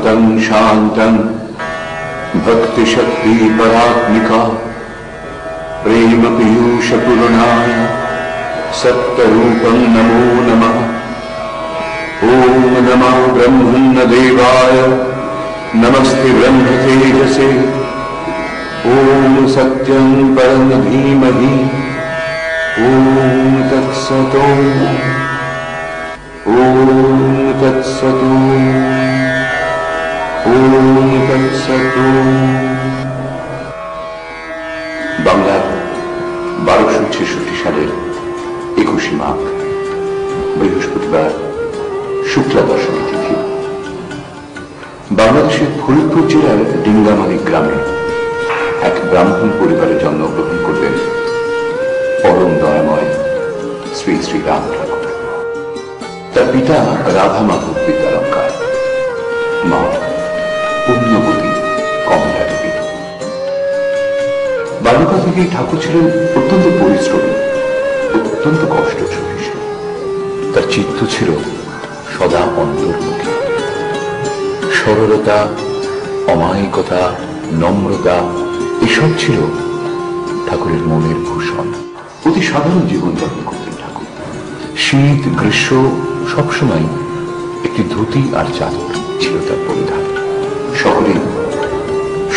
शांतं शांतं भक्ति शक्ति परात्मिका प्रेम पीयूष पूर्णाय सत्तरूपं नमो नमः। ओम नमः ब्रह्मण्य देवाय नमस्ते ब्रह्म तेजसे। ओम सत्यं परम धीमहि। ओम तत्सत्। ओम तत्सत्। ओम तत्सत्। বাংলার 1266 সালের 21 মাঘ বৃহস্পতিবার শুক্লা দশমী তিথি বাংলাদেশের ফরিদপুর জেলার ডিঙ্গামারি গ্রামে এক ব্রাহ্মণ পরিবারে জন্মগ্রহণ করলেন পরম দয়াময় শ্রী শ্রী রাম ঠাকুর। তার পিতা রাধা মাধব বিদ্যালঙ্কার, মা পুণ্যবতী কমলা দেবী। বাল্যকাল থেকেই ঠাকুর ছিলেন অত্যন্ত পরিশ্রমী, অত্যন্ত কষ্ট সহিষ্ণু। তার চিত্ত ছিল সদা অন্তর্মুখী। সরলতা, অমায়িকতা, নম্রতা এসব ছিল ঠাকুরের মনের ভূষণ। অতি সাধারণ জীবনযাপন করতেন ঠাকুর। শীত গ্রীষ্ম সবসময় একটি ধুতি আর চাদর ছিল তার পরিধান। শহরে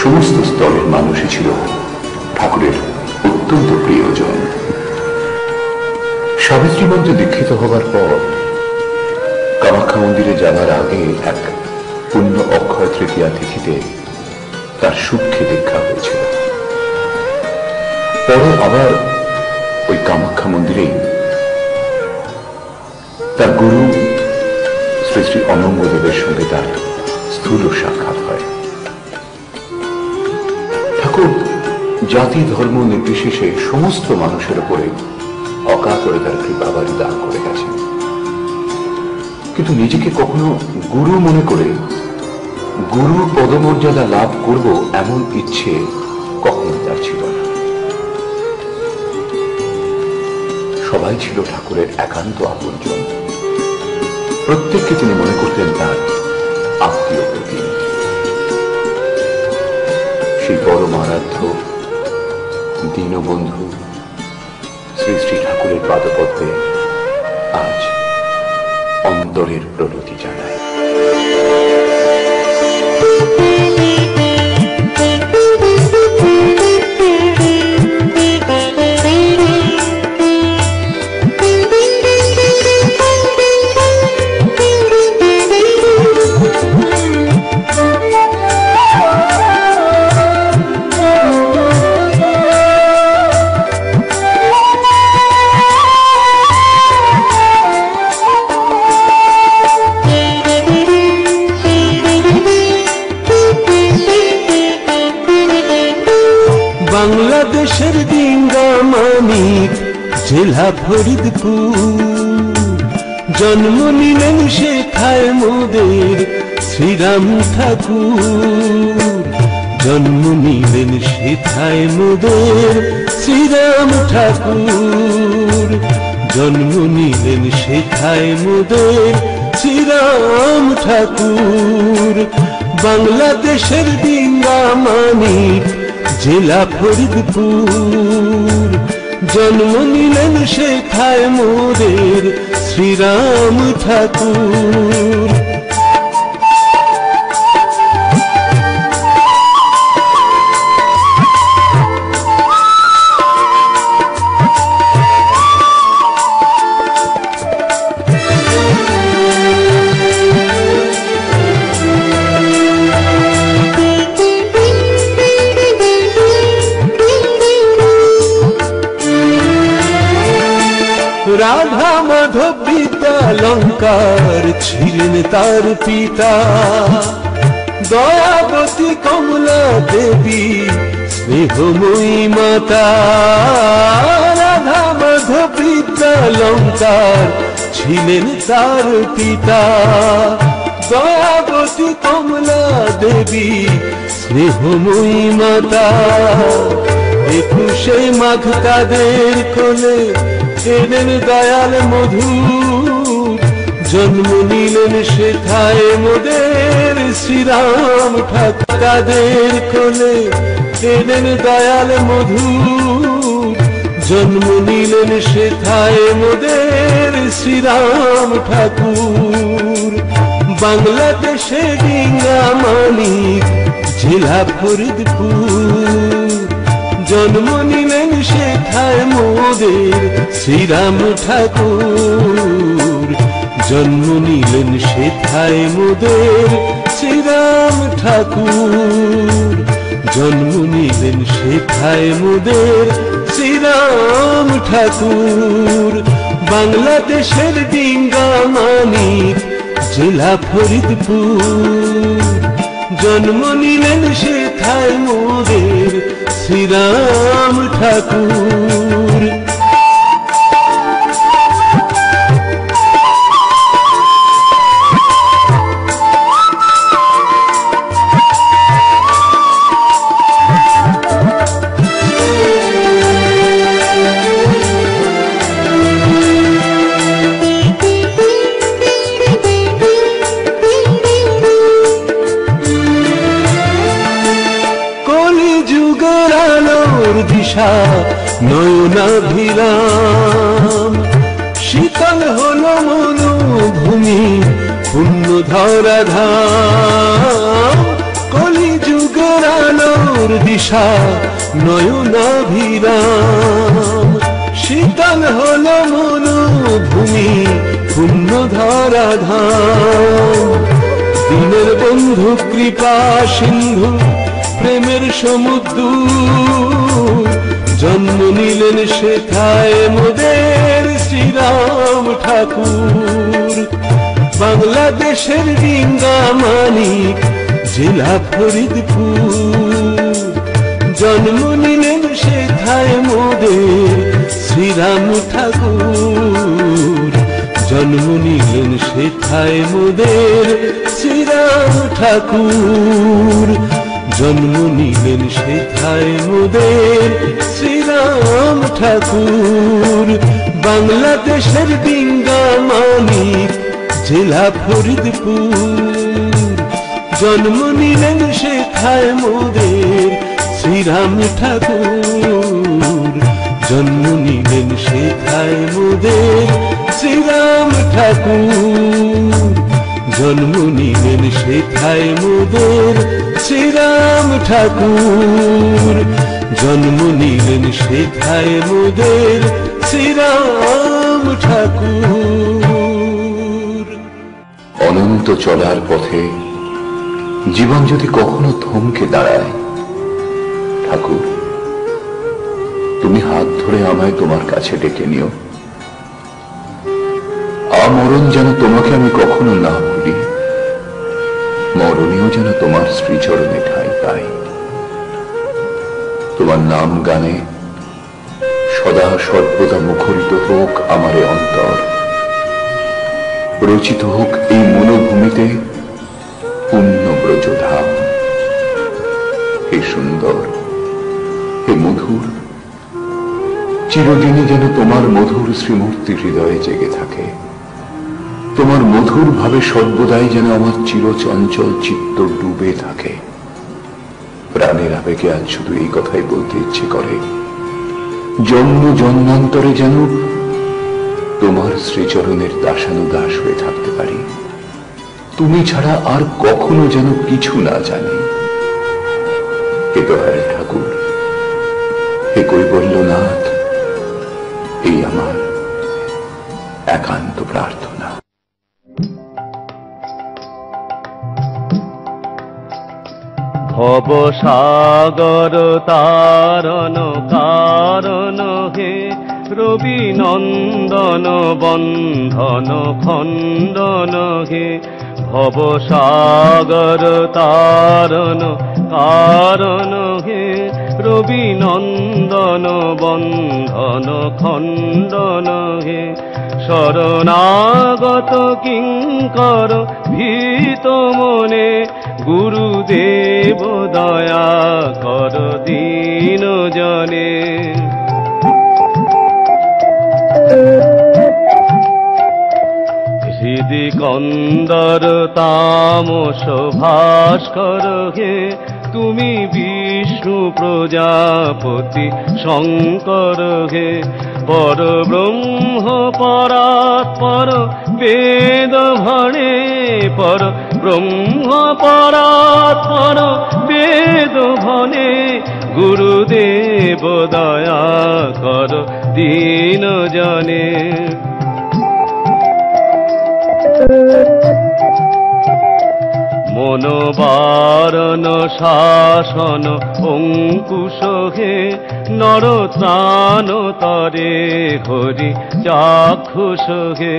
সমস্ত স্তরের মানুষই ছিল ঠাকুরের অত্যন্ত প্রিয়জন। সাবিত্রী মন্ত্রে দীক্ষিত হবার পর কামাখ্যা মন্দিরে যাবার আগে এক পুণ্য অক্ষয় তৃতীয়া তিথিতে তার সূক্ষ্মে দীক্ষা হয়েছিল। পরে আবার ওই কামাখ্যা মন্দিরেই তার গুরু শ্রী শ্রী অনঙ্গদেবের সঙ্গে তার স্থূল সাক্ষাৎ হয়। ঠাকুর জাতি ধর্ম নির্বিশেষে সমস্ত মানুষের উপরে অকাতরে তার কৃপাবাড়ি দান করে গেছেন, কিন্তু নিজেকে কখনো গুরু মনে করে গুরুর পদমর্যাদা লাভ করব এমন ইচ্ছে কখনো তার ছিল না। সবাই ছিল ঠাকুরের একান্ত আপনজন। প্রত্যেককে তিনি মনে করতেন তার আত্মীয় প্রতি। সেই পরম আরাধ্য দীনবন্ধু শ্রী শ্রী ঠাকুরের পাদপদ্মে আজ অন্তরের প্রণতি জানায়। বাংলাদেশের ডিঙ্গামানির জেলা ফরিদপুর, জন্ম নিলেন সেথায় মোদের শ্রীরাম ঠাকুর। জন্ম নিলেন সেথায় মোদের শ্রীরাম ঠাকুর। জন্ম নিলেন সেথায় মোদের শ্রীরাম ঠাকুর। বাংলাদেশের ডিঙ্গামানির জেলা ফরিদপুর, জন্ম নিলেন সেথায় মোদের শ্রীরাম ঠাকুর। রাধা মাধব বিদ্যালঙ্কার ছিলেন তার পিতা। দয়াবতী কমলা দেবী স্নেহময়ী মাতা। রাধা মাধব বিদ্যালঙ্কার ছিলেন তার পিতা। দয়াবতী কমলা দেবী স্নেহময়ী মাতা। 21শে মাঘ তাদের কোলে এলেন দয়াল মধু। জন্ম নিলেন সেথায় মোদের শ্রীরাম ঠাকুর, তাদের কোলে এলেন দয়াল মধু। জন্ম নিলেন সেথায় মোদের শ্রীরাম ঠাকুর। বাংলাদেশে ডিঙ্গা মানিক জেলা ফরিদপুর, জন্ম নিলেন সেথায় মোদের শ্রীরাম ঠাকুর। জন্ম নিলেন সেথায় মোদের শ্রীরাম ঠাকুর। জন্ম নিলেন সেথায় মোদের শ্রীরাম ঠাকুর। বাংলাদেশের ডিঙ্গা মানিক জেলা ফরিদপুর, জন্ম নিলেন সেথায় মোদের শ্রীরাম ঠাকুর। দিশা নয়নাভিরাম, শীতল হলো মনোভূমি পুণ্য ধরা ধাম। কলিযুগের আলোর দিশা নয়নাভিরাম, শীতল হলো মনোভূমি পুণ্য ধরা ধাম। দিনের বন্ধু কৃপা সিন্ধু প্রেমের সমুদ্র, জন্ম নিলেন সেথায় মোদের শ্রীরাম ঠাকুর। বাংলাদেশের ডিঙ্গা মানিক জেলা ফরিদপুর, জন্ম নিলেন সেথায় মোদের শ্রীরাম ঠাকুর। জন্ম নিলেন সেথায় মোদের শ্রীরাম ঠাকুর। জন্ম নিলেন সেথায় মোদের শ্রীরাম ঠাকুর। বাংলাদেশের ডিঙ্গা মানিক জেলা ফরিদপুর, জন্ম নিলেন সেথায় মোদের শ্রীরাম ঠাকুর। জন্ম নিলেন সেথায় মোদের শ্রীরাম ঠাকুর। জন্ম নিলেন সেথায় মোদের শ্রীরাম ঠাকুর। জন্ম নিলেন সেথায় মোদের শ্রীরাম ঠাকুর। অনন্ত চলার পথে জীবন যদি কখনো থমকে দাঁড়ায়, ঠাকুর তুমি হাত ধরে আমায় তোমার কাছে ডেকে নিও। আমরণ যেন তোমাকে আমি কখনো না ভুলি, মরণীয় যেন তোমার শ্রীচরণে ঠাঁই পাই। তোমার নাম গানে সদা সর্বদা মুখরিত হোক আমার অন্তর, রচিত হোক এই মনোভূমিতে পুণ্য ব্রজধাম। হে সুন্দর, হে মধুর, চিরদিনই যেন তোমার মধুর শ্রীমূর্তি হৃদয়ে জেগে থাকে। তোমার মধুর ভাবে সর্বদাই যেন আমার চিরচঞ্চল চিত্ত ডুবে থাকে। প্রাণের আবেগে আজ শুধু এই কথাই বলতে ইচ্ছে করে, জন্ম জন্মান্তরে যেন তোমার শ্রীচরণের দাসানুদাস হয়ে থাকতে পারি। তুমি ছাড়া আর কখনো যেন কিছু না জানি। হে দয়াল ঠাকুর, হে কৈবল্যনাথ, এই আমার একান্ত প্রার্থনা। ভব সাগর তারণ কারণ হে, রবি নন্দন বন্ধন খণ্ডন হে। ভব সাগর তারণ কারণ হে, রবি নন্দন বন্ধন খণ্ডন হে। শরণাগত কিঙ্কর ভীত মনে, গুরুদেব দয়া কর দীন জনে। হৃদি কন্দর তামস ভাস্কর হে তুমি বিষ্ণু প্রজাপতি শঙ্কর হে পর ব্রহ্ম পরাৎপর বেদ ভণে পর ব্রহ্ম পরাৎপর বেদ ভণে গুরুদেব দয়া কর দীন জনে মনোবারণ শাসন অঙ্কুশ হে নরত্রাণ তরে হরি চাক্ষুষ হে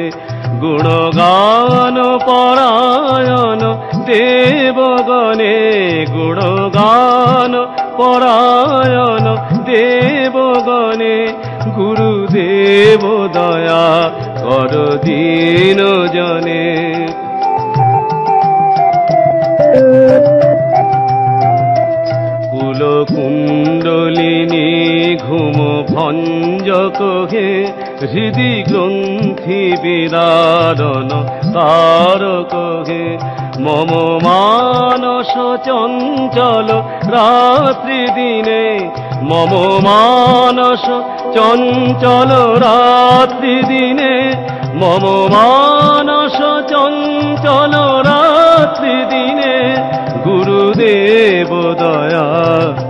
গুণগান পরায়ণ দেবগণে গুণগান পরায়ণ দেবগণে গুরুদেব দয়া কর দীন জনে কুলকুণ্ডলিনী ঘুম ভঞ্জক হে হৃদি গ্রন্থি বিদারণ তারক হে মম মানস চঞ্চল রাত্রি দিনে মম মানস চঞ্চল রাত্রি দিনে মম মানস চঞ্চল রাত্রি দিনে গুরুদেব দয়া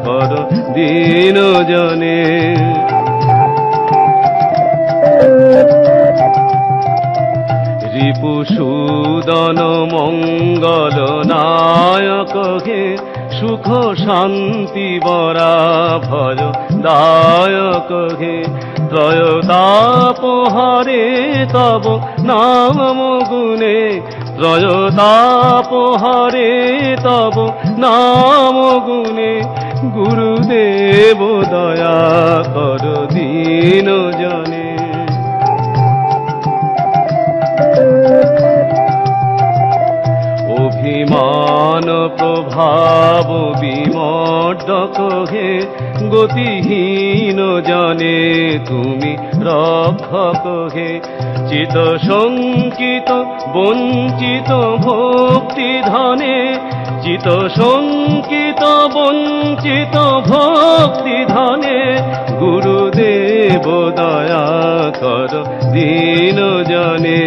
কর দীন জনে রিপুসূদন মঙ্গল নায়ক হে সুখ শান্তি বরা ভয় দায়ক হে ত্রয়তাপ হরে তব নাম গুণে ত্রয়তাপ হরে তব নাম গুণে গুরুদেব দয়া কর দীন জনে অভিমান প্রভাব বিমর্দক হে গতিহীন জানে তুমি রক্ষক হে চিত শঙ্কিত বঞ্চিত ভক্তি ধনে চিত শঙ্কিত বঞ্চিত ভক্তি ধনে গুরুদেব দয়া কর দীন জনে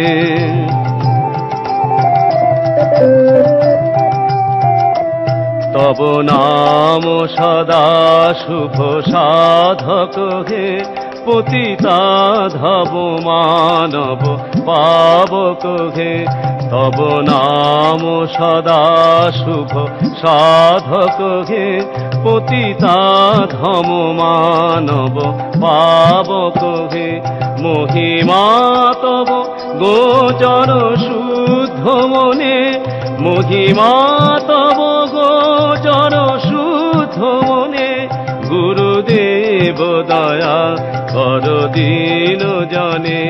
তব নাম সদা শুভ সাধক হে পতিতাধব মানব পাবক হে তব নাম সদা শুভ সাধক হে পতিতাধম মানব পাবক হে মহিমা তব গোচর শুদ্ধ মনে মহিমা তব গোচর শুদ্ধ মনে গুরুদেব দয়া কর দীন জনে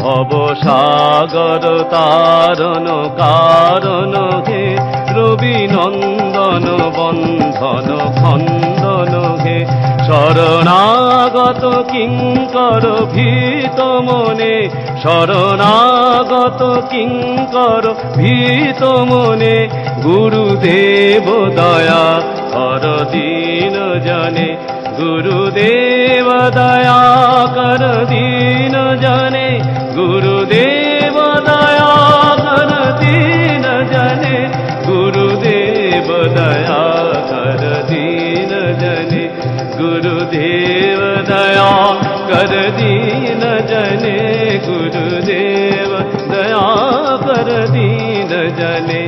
ভব সাগর তারণ কারণ হে রবি নন্দন বন্ধন খন্দন হে শরণাগত কিঙ্কর ভীত মনে শরণাগত কিঙ্কর ভীত মনে গুরুদেব দয়া কর দীন জনে গুরুদেব দয়া কর দীন জনে গুরুদেব দয়া কর দীন জনে গুরুদেব দয়া কর দীন জনে গুরুদেব দয়া কর দীন জনে গুরুদেব দয়া কর দীন জনে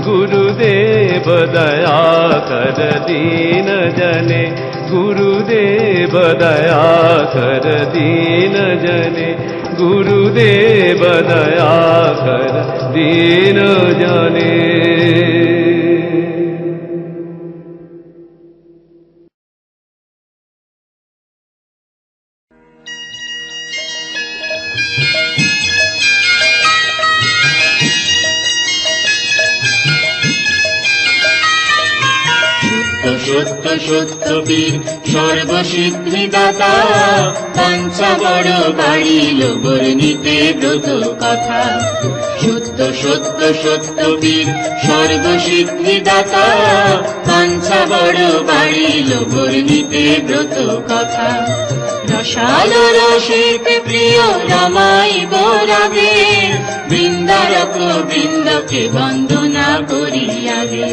गुरुदेव दया कर दीन जने गुरुदेव दया कर दीन जने गुरुदेव दया कर दीन जने। সত্য সত্য বীর সর্বসিদ্ধিদাতা পাঞ্চা বড় বাড়িল বর্ণিতে ব্রত কথা সত্য সত্য সত্য বীর সর্বসিদ্ধিদাতা পাঞ্চা বড় বাড়িল বর্ণিতে ব্রত কথা রসাল রসিক প্রিয় রামাইব রাগে বৃন্দারক বৃন্দকে বন্দনা করিয়াগে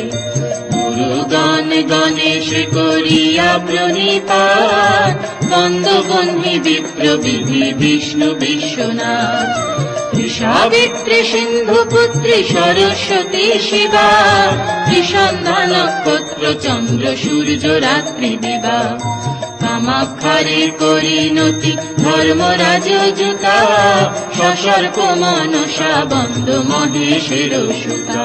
গুরুগণ গণেশ করিয়া প্রণিপাত বন্দবন্ধি বিপ্র বিধি বিষ্ণু বিশ্বনাথ সাবিত্রী সিন্ধু পুত্রী সরস্বতী শিবা ত্রিসন্ধ্যা নক্ষত্র চন্দ্র সূর্য রাত্রি দিবা কামাক্ষারে করিনতি ধর্মরাজ জুতা সসর্প মনসা বন্দ মহেশের সুতা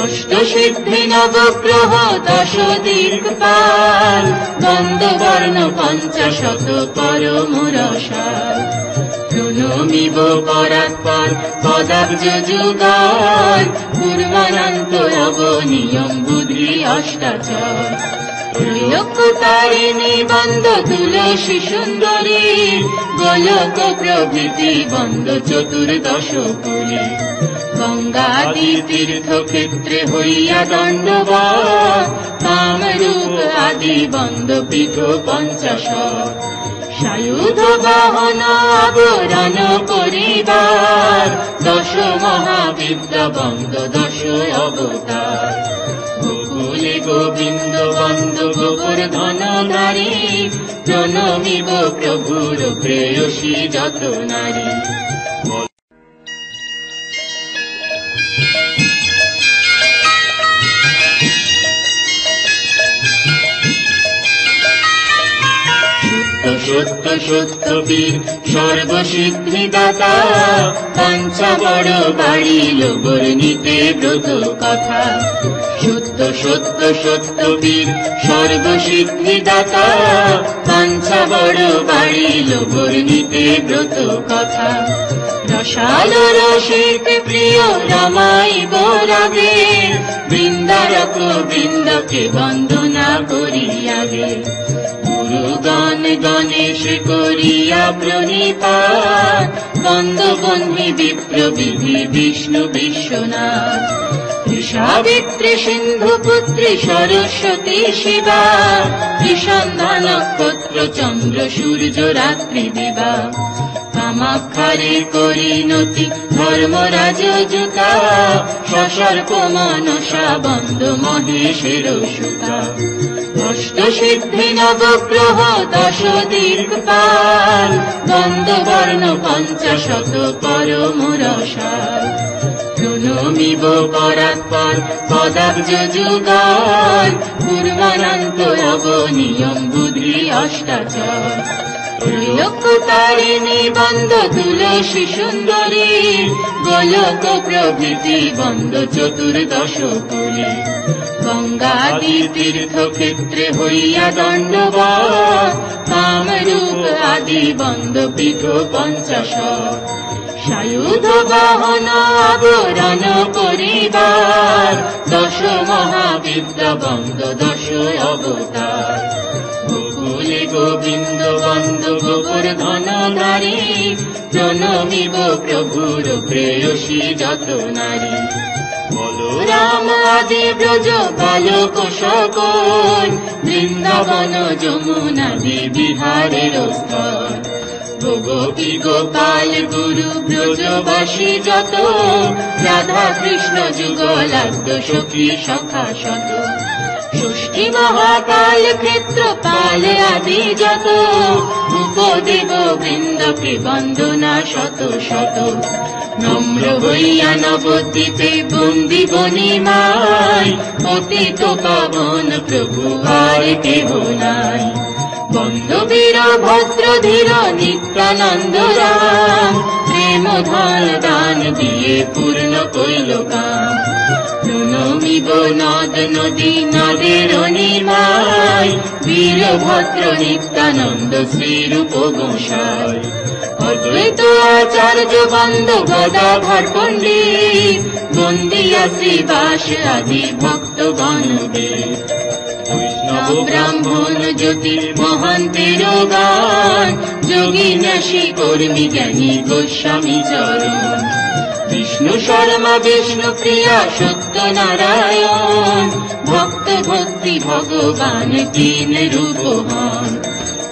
অষ্টসিদ্ধি নবগ্রহ দশ দীর্ঘপাল বন্দবর্ণ পঞ্চাশত পরম রসাল প্রণমিব পরাৎপর পদাব্জ যুগল পূর্বানন্ত অবনিয়ম বুদ্ধি অষ্টাচর ত্রৈলোক্যতারিণী বন্দ তুলসী সুন্দরী গোলক প্রভৃতি বন্দ চতুর্দশ পুরী গঙ্গাদি তীর্থক্ষেত্রে হইয়া দণ্ডবৎ কামরূপ আদি বন্দ পীঠ পঞ্চাশত সায়ুধ বাহন আবরণ করিবার দশ মহাবিদ্যা বন্দ দশ অবতার গোকুলে গোবিন্দ বন্দ গোপর ধনধারী প্রণমিব প্রভুর প্রেয়সী যত নারী সত্য সত্য বীর সর্বসিদ্ধিদাতা পাঞ্চা বড় বাড়িল বর্ণিতে ব্রত কথা সত্য সত্য সত্য বীর সর্বসিদ্ধিদাতা পাঞ্চা বড় বাড়িল বর্ণিতে ব্রত কথা রসাল রসিক প্রিয় রামাইব রাগে বৃন্দারক বৃন্দকে বন্দনা করিয়াগে গুরুগণ গণেশ করিয়া প্রণিপাত বন্দবন্ধি বিপ্র বিধি বিষ্ণু বিশ্বনাথ সাবিত্রী সিন্ধু পুত্রী সরস্বতী শিবা ত্রিসন্ধ্যা নক্ষত্র চন্দ্র সূর্য রাত্রি দিবা কামাক্ষারে করিনতি ধর্মরাজ জুতা সসর্প মনসা বন্দ মহেশের সুতা অষ্টসিদ্ধি নবগ্রহ দশ দীর্ঘপাল বন্দবর্ণ পঞ্চাশত পরম রসাল প্রণমিব পরাৎপর পদাব্জ যুগল পূর্বানন্ত অবনিয়ম বুদ্ধি অষ্টাচর ত্রৈলোক্যতারিণী বন্দ তুলসী সুন্দরী গোলক প্রভৃতি বন্দ চতুর্দশ পুরী গঙ্গাদি তীর্থক্ষেত্রে হইয়া দণ্ডবৎ কামরূপ আদি বন্দ পীঠ পঞ্চাশত সায়ুধ বাহন আবরণ করিবার দশ মহাবিদ্যা বন্দ দশ অবতার গোকুলে গোবিন্দ বন্দ গোপর ধনধারী প্রণমিব প্রভুর প্রেয়সী যত নারী বলরাম আদি ব্রজ বালক সকল বৃন্দাবন যমুনাদি বিহারের স্থল গোপী গোপাল গুরু ব্রজবাসী যত রাধা কৃষ্ণ যুগলাদ্য সখী সখা শত ষষ্ঠী মহাকাল ক্ষেত্রপাল আদি যত উপদেব বৃন্দকে বন্দনা শত শত নম্র হইয়া নবদ্বীপে বন্দি বনিমায় পতিত পাবন প্রভু আর কেহ নাই বন্দবীর ভদ্র ধীর নিত্যানন্দ রাম প্রেম ধন দান দিয়ে পূর্ণ কইল কাম প্রণমিব নদ নদী নদের নিমায় বীরভদ্র নিত্যানন্দ শ্রীরূপ গোসাই অদ্বৈত আচার্য বন্দ গদাধর পণ্ডিত বন্দিয়া শ্রীবাস আদি ভক্তগণ নব ব্রাহ্মণ জ্যোতি মহান্তের গান, যোগী নাসী কর্মী জ্ঞানী গোস্বামী চরণ। বিষ্ণু শর্মা বিষ্ণু প্রিয়া সত্যনারায়ণ, ভক্ত ভক্তি ভগবান তিন রূপ হন।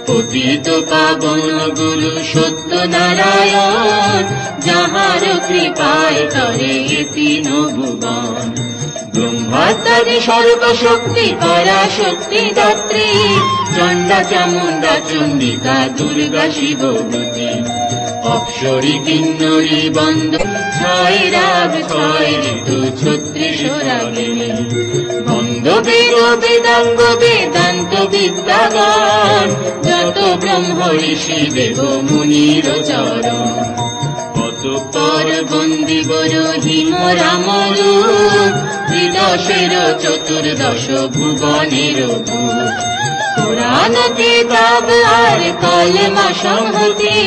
পতিত পাবন গুরু সত্যনারায়ণ, যাহার কৃপায় করে তিন ভুবন। ব্রহ্মাত্মাদি সর্বশক্তি পরাশক্তি দাত্রী, চণ্ডা চামুণ্ডা চণ্ডিকা দুর্গা শিবভূতি। অপ্সরী কিন্নরী বন্দ ছয় রাগ ছয় ঋতু 36 রাগিনী। বন্দ বেদ বেদাঙ্গ বেদান্ত বিদ্যাগণ, যত ব্রহ্ম ঋষি দেব মুনির চরণ। অতঃপর বন্দি বড় হিম রামরূপ, ত্রিদশের চতুর্দশ ভুবনের ভূপ। পুরাণ কিতাব আর কলমা সংহতি,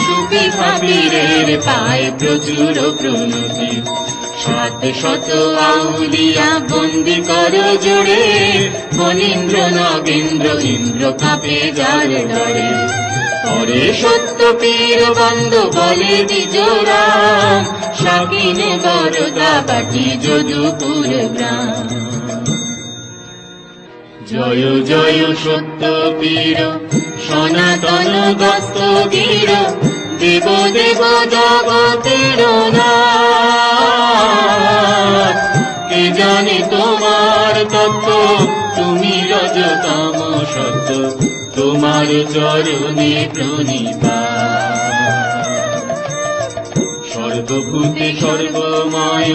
সুফি ফাকিরের পায় প্রচুর প্রণতি। 700 আউলিয়া বন্দি কর জোড়ে, ফণীন্দ্র নগেন্দ্র ইন্দ্র কাঁপে যার ডরে। পরে সত্য পীর বন্দ বলে দ্বিজরাম, শাকিনে বরদা বাটি যদুপুর গ্রাম। জয় জয় সত্য পীর সনাতন দস্তগীর, দেব দেব জগতের নাথ। কে জানে তোমার তত্ত্ব, তুমি রজতম সত্য, তোমার চরণে প্রণিপাত। সর্বভূতে সর্বময়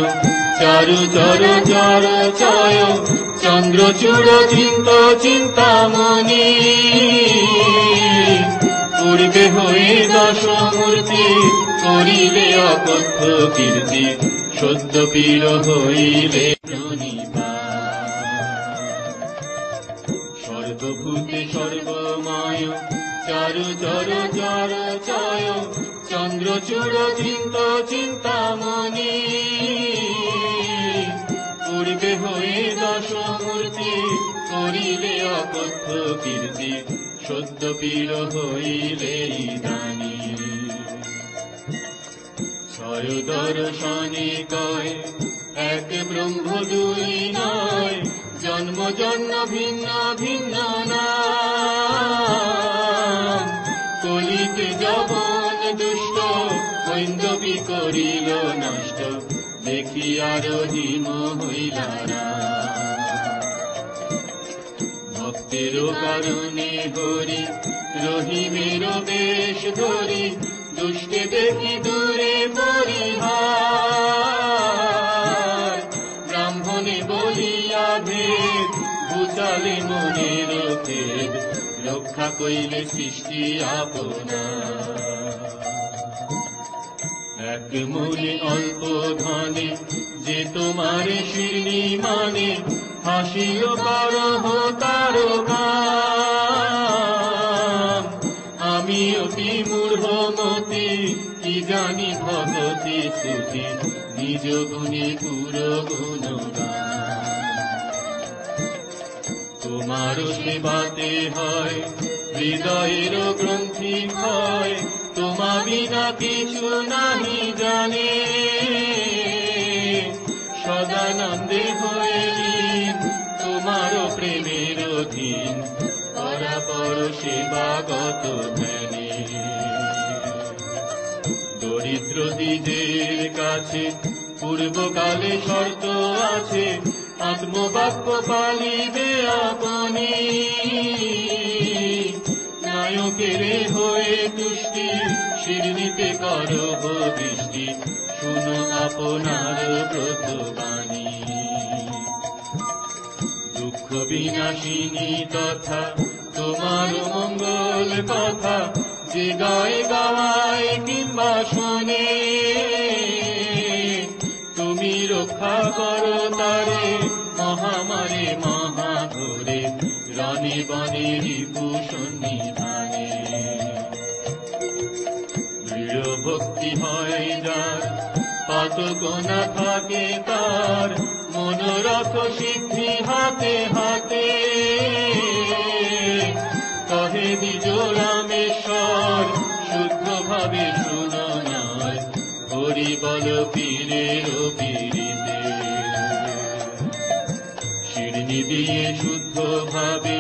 চারু চর চর চয়, চন্দ্রচূড় চিন্ত চিন্তামণি। পূর্বে হয়ে দশমূর্তি, করিলে অকথ্য কীর্তি, সত্য পীর হইলে প্রণিপাত। সর্বভূতে সর্বময় চারু চর চর চয়, চন্দ্রচূড় চিন্ত চিন্তামণি। পূর্বে হয়ে দশমূর্তি, করিলে অকথ্য কীর্তি, সত্য পীর হইলে দানী। ছয় দর্শনে কয় এক ব্রহ্ম দুই নয়, জন্ম জন্ম ভিন্ন ভিন্ন নাম। কলিতে যবন দুষ্ট, হৈন্দবী করিল নষ্ট, দেখি আরো হিম হইলা রাম। ভক্তের কারণে হরি রহিমের বেশ ধরি, দুষ্টে দেখি দূরে পরিহার। ব্রাহ্মণে বলিয়া ভেদ, বুঝালে মনের ভেদ, রক্ষা কইলে সৃষ্টি আপনার। এক মনে অল্প ধনে যে তোমার শিরনি মানে, হাসিল করহ তার গান। আমি অতি মূঢ়মতি, কি জানি ভগতি স্তুতি, নিজ গুণে পুরো গুণগান। তোমার সেবাতে হয় হৃদয়ের গ্রন্থি ক্ষয়, তোমা বিনা কিছু নাহি জানে। সদানন্দে হয়ে লীন, তোমার প্রেমের অধীন, পরাপর সেবাগত ধ্যানে। দরিদ্র দ্বিজের কাছে পূর্বকালে শর্ত আছে, আত্মবাক্য পালিবে আপনি। নায়কের হয়ে তুষ্টি, শিরনিতে করব দৃষ্টি, শুনো আপনার ব্রতবাণী। দুঃখ বিনাশিনী তথা তোমার মঙ্গল কথা, যে গায়ে গাওয়ায় কিংবা শোনে। তুমি রক্ষা করো তারে মহামারে মহাঘোরে, রণে বনে রিপু সন্নিধানে। দৃঢ় ভক্তি হয় যার, পাতক না থাকে তার মনোরথ সিদ্ধি হাতে হাতে কহে দ্বিজ রামেশ্বর শুদ্ধ ভাবে শুননার হরি বল পীরের পীড়িতে শিরনি দিয়ে শুদ্ধ ভাবে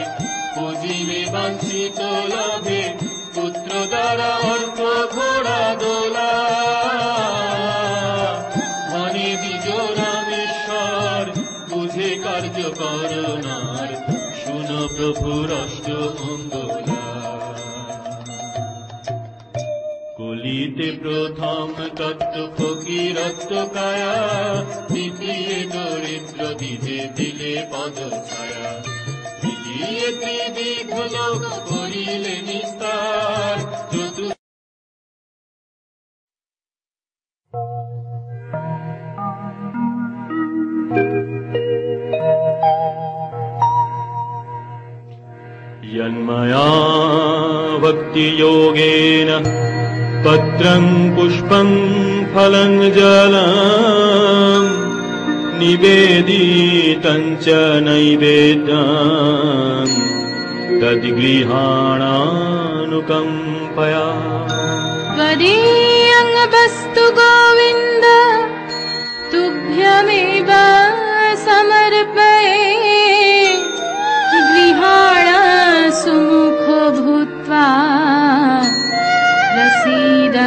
পুজিলে বাঞ্ছিত লাভে পুত্র দ্বারা অর্থ ঘোড়া দোলা মনে দ্বিজ রামেশ্বর বুঝে কার্য করুণার শুন প্রভুর অষ্ট মঙ্গলা কলিতে প্রথম তত্ত্ব ফকিরত্ব কায়া দ্বিতীয় দরিদ্র দিতে দিলে পদ ছায়া তৃতীয় ত্রিবিধ লোক করিলে নিস্তার চতুর্থ यन्मया भक्तियोगेन पत्रं पुष्पं फलं जलम् निवेदितं च नैवेद्यं तद्गृहाणानुकम्पया त्वदीयं वस्तु गोविन्द तुभ्यमेव समर्पये गृहाण सुमुखो भूत्वा प्रसीद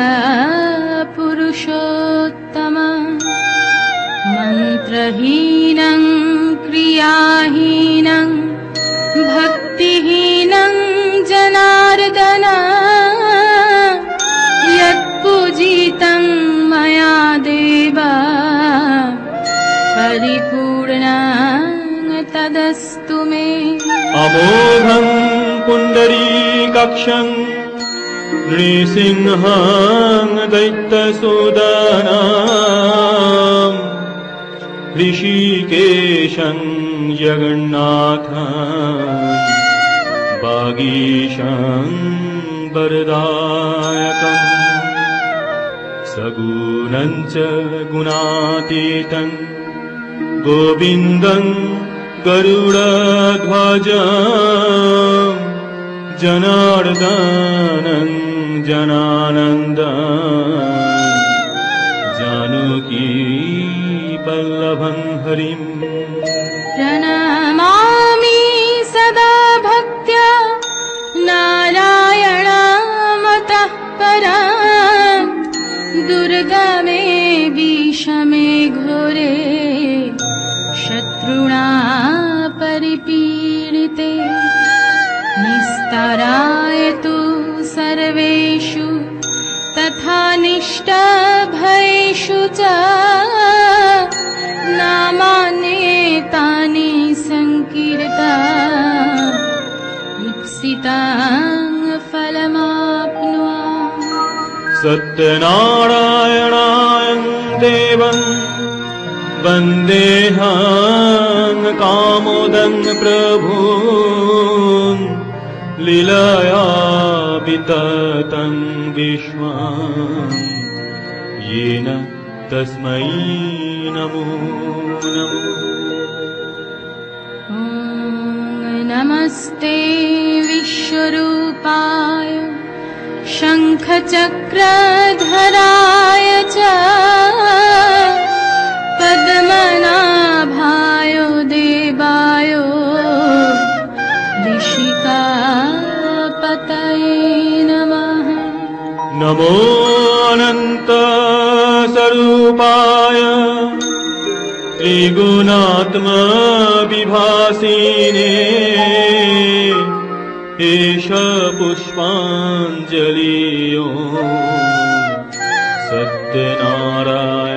पुरुषोत्तम मन्त्रहीनं क्रियाहीनं भक्तिहीनं जनार्दन यत्पूजितं मया देव परिपूर्णं तदस्तु मे अमोघं पुण्डरीकाक्षं नृसिंहं दैत्यसूदनं ऋषिकेशं जगन्नाथं वागीशं वरदायकं सगुणं च गुणातीतं गोविन्दं गरुडध्वजं जनार्दनं जनानन्दं जानकी पल्लभं हरिम् प्रणमामि सदा भक्त्या नारायणमतः परम् दुर्गमे विषमे घोरे शत्रुणा परिपीडिते निस्ताराय तु सर्वेषु तथा निष्ठभयेषु च नामान्येतानि संकीर्ता इप्सितं फलमाप्नुयात् सत्यनारायणायं देवं वन्देऽहं कामोदं प्रभुं लीलया विततं विश्वं येन तस्मै नमो नमः। ॐ नमस्ते विश्वरूपाय शङ्खचक्रधराय च पद्मनाभाय देवाय ऋषिकापतये नमः। नमो अनन्त स्वरूपाय त्रिगुणात्मा विभासिने एष पुष्पाञ्जलियो सत्यनारायण